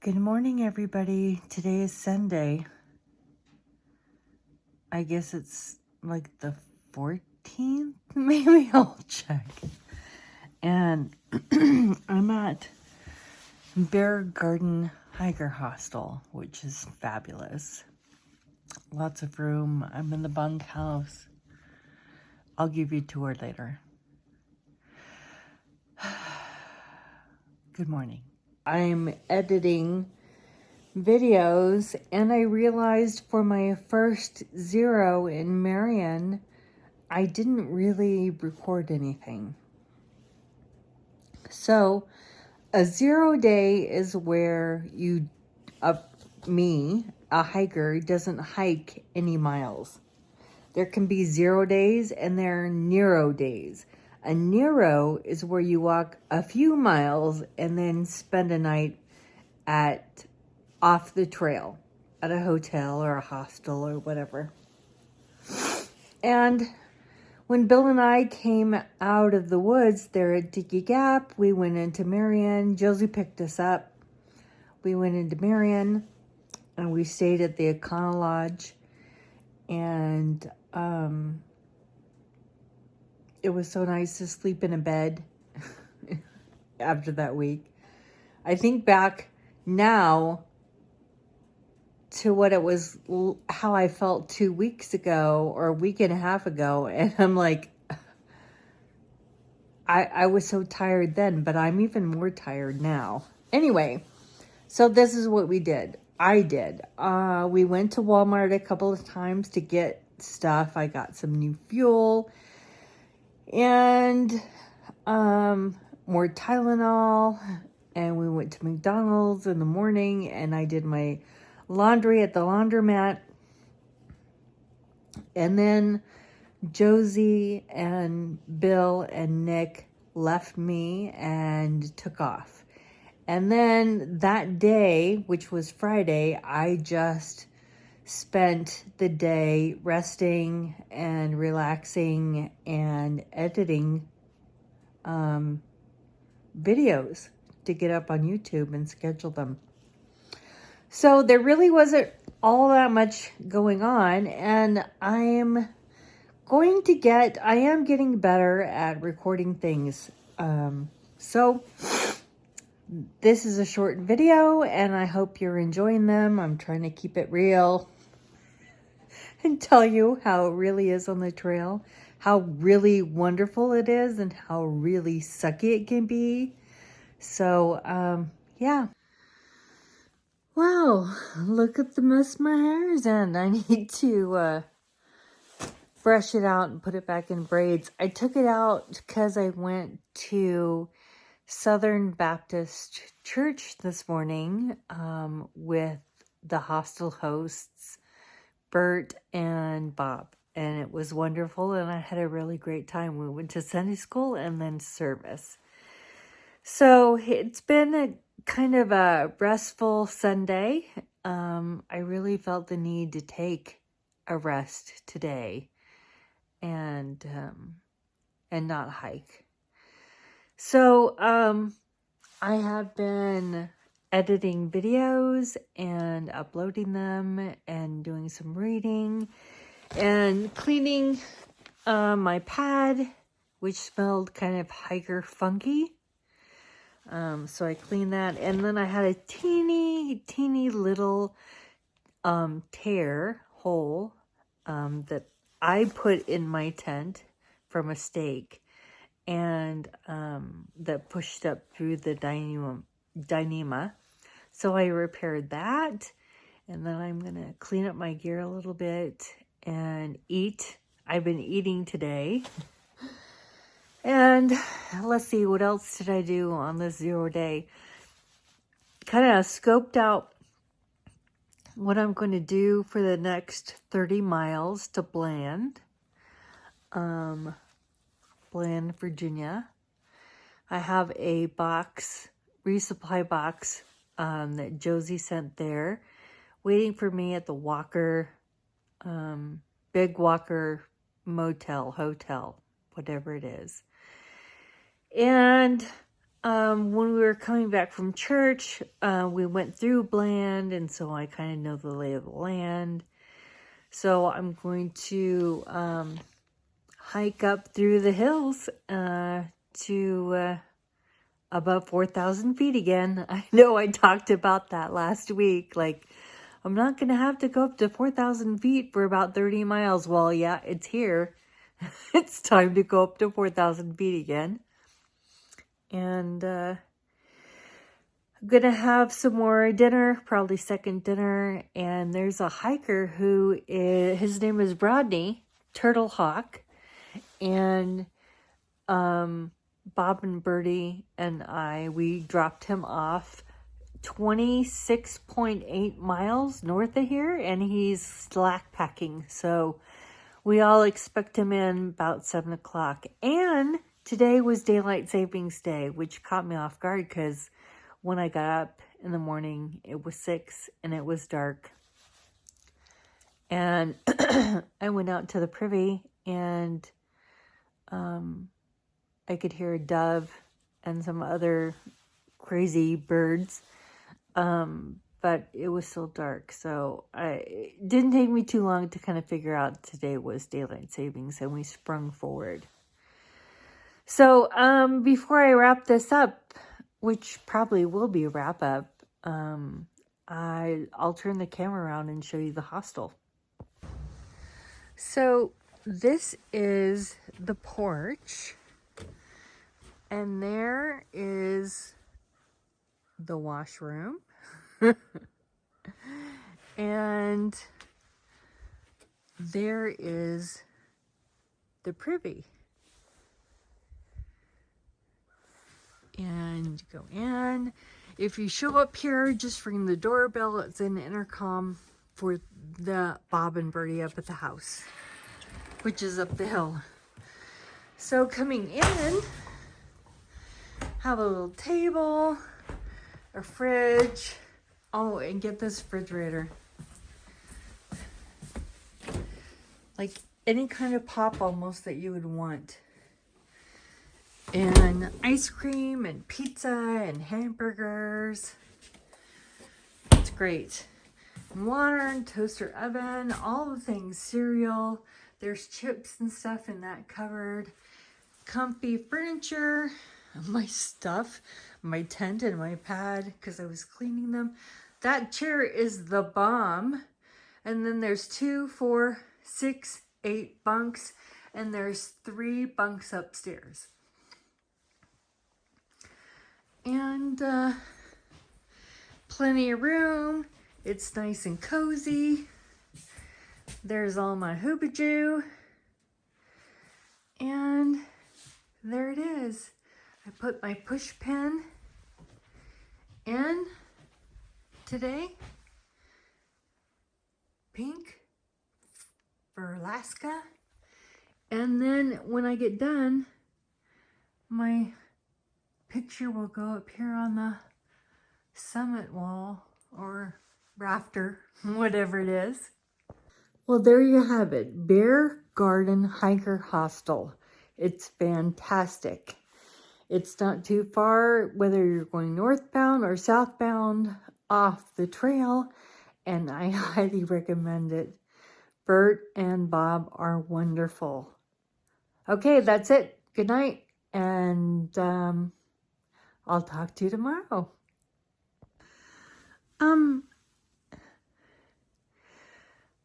Good morning, everybody. Today is Sunday. I guess it's like the 14th. Maybe I'll check. And I'm at Bear Garden Hiker Hostel, which is fabulous. Lots of room. I'm in the bunkhouse. I'll give you a tour later. Good morning. I'm editing videos, and I realized for my first 0 in Marion, I didn't really record anything. So a 0 day is where a hiker, doesn't hike any miles. There can be 0 days and there are Nero days. A Nero is where you walk a few miles and then spend a night off the trail at a hotel or a hostel or whatever. And when Bill and I came out of the woods there at Dickey Gap, we went into Marion. Josie picked us up. We went into Marion and we stayed at the Econo Lodge. And it was so nice to sleep in a bed after that week. I think back now to what it was, how I felt 2 weeks ago or a week and a half ago. And I'm like, I was so tired then, but I'm even more tired now. Anyway, so this is what we did. I did. We went to Walmart a couple of times to get stuff. I got some new fuel and more Tylenol. And we went to McDonald's in the morning and I did my laundry at the laundromat. And then Josie and Bill and Nick left me and took off. And then that day, which was Friday, I just spent the day resting and relaxing and editing videos to get up on YouTube and schedule them. So there really wasn't all that much going on, and I am getting better at recording things. So this is a short video, and I hope you're enjoying them. I'm trying to keep it real and tell you how it really is on the trail, how really wonderful it is, and how really sucky it can be. So, yeah. Wow, look at the mess my hair is in. I need to brush it out and put it back in braids. I took it out because I went to Southern Baptist Church this morning with the hostel hosts, Bert and Bob. And it was wonderful, and I had a really great time. We went to Sunday school and then service. So it's been a kind of a restful Sunday. I really felt the need to take a rest today and not hike. So I have been editing videos and uploading them and doing some reading and cleaning my pad, which smelled kind of hiker funky. So I cleaned that, and then I had a teeny little tear hole that I put in my tent from a stake, and that pushed up through the dynama. So I repaired that, and then I'm gonna clean up my gear a little bit and eat. I've been eating today. And let's see, what else did I do on this 0 day? Kind of scoped out what I'm going to do for the next 30 miles to Bland, Virginia. I have a resupply box that Josie sent there, waiting for me at the Walker, Big Walker hotel, whatever it is. And when we were coming back from church, we went through Bland, and so I kind of know the lay of the land. So I'm going to hike up through the hills to above 4,000 feet again. I know I talked about that last week. Like, I'm not going to have to go up to 4,000 feet for about 30 miles. Well, yeah, it's here. It's time to go up to 4,000 feet again. And I'm going to have some more dinner, probably second dinner. And there's a hiker who his name is Rodney Turtlehawk. And Bob and Bertie and we dropped him off 26.8 miles north of here, and he's slack packing. So we all expect him in about 7 o'clock. And today was Daylight Savings Day, which caught me off guard because when I got up in the morning, it was 6 and it was dark. And I went out to the privy, and I could hear a dove and some other crazy birds. But it was still dark, so it didn't take me too long to kind of figure out today was daylight savings, and we sprung forward. So before I wrap this up, which probably will be a wrap up, I'll turn the camera around and show you the hostel. So this is the porch, and there is the washroom. And there is the privy. And you go in. If you show up here, just ring the doorbell. It's an intercom for the Bob and Bertie up at the house, which is up the hill. So coming in, have a little table, a fridge. Oh, and get this refrigerator. Like any kind of pop almost that you would want. And ice cream and pizza and hamburgers. It's great. And water and toaster oven, all the things, cereal. There's chips and stuff in that cupboard. Comfy furniture. My stuff, my tent and my pad, because I was cleaning them. That chair is the bomb. And then there's 2, 4, 6, 8 bunks, and there's 3 bunks upstairs. And plenty of room. It's nice and cozy. There's all my hoobajoo. And there it is. I put my push pin in today. Pink for Alaska. And then when I get done, my picture will go up here on the summit wall or rafter, whatever it is. Well, there you have it. Bear Garden Hiker Hostel. It's fantastic. It's not too far, whether you're going northbound or southbound off the trail, and I highly recommend it. Bert and Bob are wonderful. Okay, that's it. Good night, and I'll talk to you tomorrow.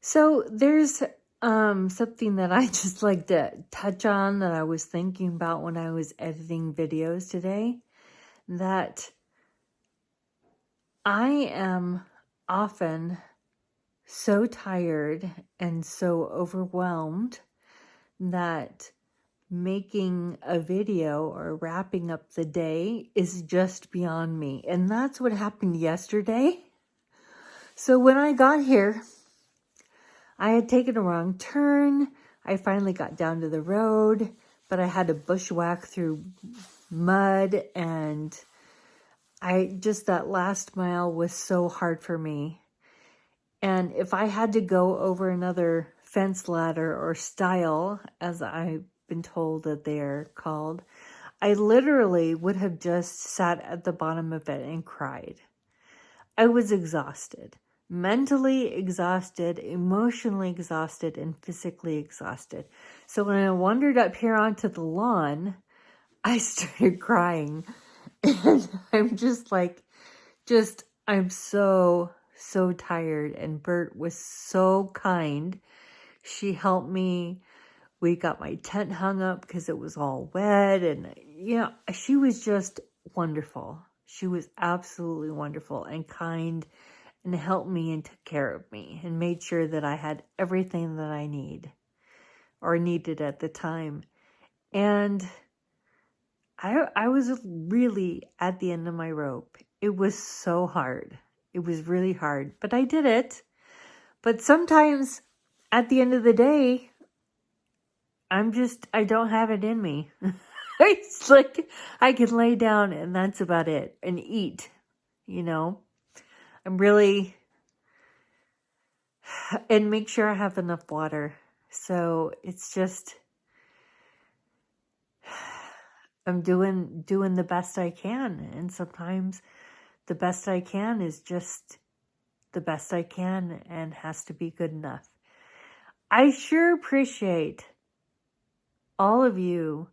So there's something that I just like to touch on that I was thinking about when I was editing videos today, that I am often so tired and so overwhelmed that making a video or wrapping up the day is just beyond me. And that's what happened yesterday. So when I got here, I had taken a wrong turn. I finally got down to the road, but I had to bushwhack through mud, and that last mile was so hard for me. And if I had to go over another fence ladder or stile, as I've been told that they're called, I literally would have just sat at the bottom of it and cried. I was exhausted, mentally exhausted, emotionally exhausted, and physically exhausted. So when I wandered up here onto the lawn, I started crying. And I'm just like, I'm so tired. And Bert was so kind. She helped me. We got my tent hung up because it was all wet. And, she was just wonderful. She was absolutely wonderful and kind and helped me and took care of me and made sure that I had everything that I needed at the time. And I was really at the end of my rope. It was so hard. It was really hard, but I did it. But sometimes at the end of the day, I don't have it in me. It's like I can lay down and that's about it, and eat, I'm really, and make sure I have enough water. So it's just, I'm doing the best I can. And sometimes the best I can is just the best I can and has to be good enough. I sure appreciate all of you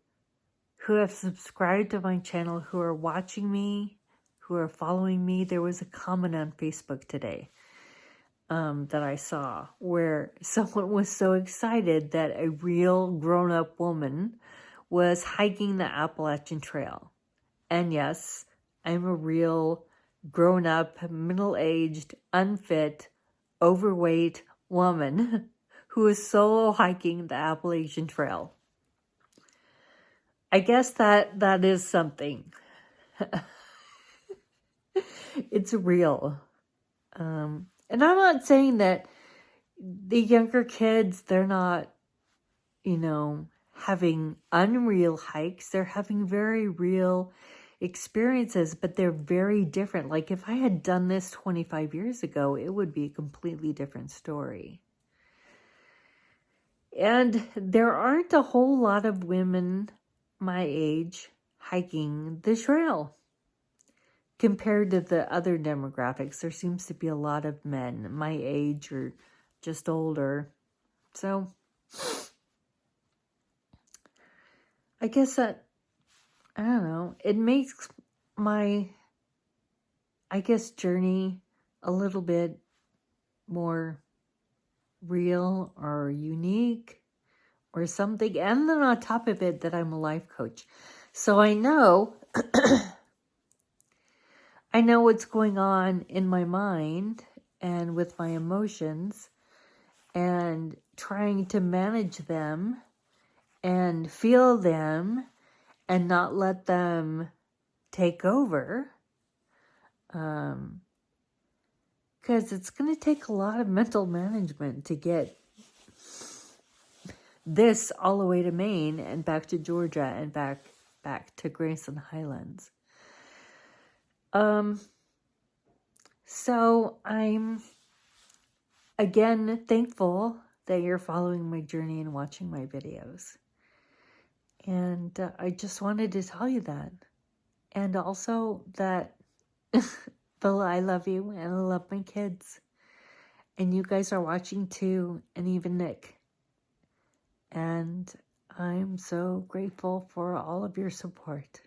who have subscribed to my channel, who are watching me, who are following me. There was a comment on Facebook today that I saw where someone was so excited that a real grown-up woman was hiking the Appalachian Trail. And yes, I'm a real grown-up, middle-aged, unfit, overweight woman who is solo hiking the Appalachian Trail. I guess that is something. It's real. And I'm not saying that the younger kids, they're not, having unreal hikes. They're having very real experiences, but they're very different. Like if I had done this 25 years ago, it would be a completely different story. And there aren't a whole lot of women my age hiking the trail. Compared to the other demographics, there seems to be a lot of men my age or just older. So I guess that, I don't know, it makes my, journey a little bit more real or unique or something. And then on top of it, that I'm a life coach. So I know, I know what's going on in my mind and with my emotions and trying to manage them and feel them and not let them take over. Because it's going to take a lot of mental management to get this all the way to Maine and back to Georgia and back to Grayson Highlands. So I'm again thankful that you're following my journey and watching my videos. And I just wanted to tell you that. And also that Bella, I love you and I love my kids. And you guys are watching too, and even Nick. And I'm so grateful for all of your support.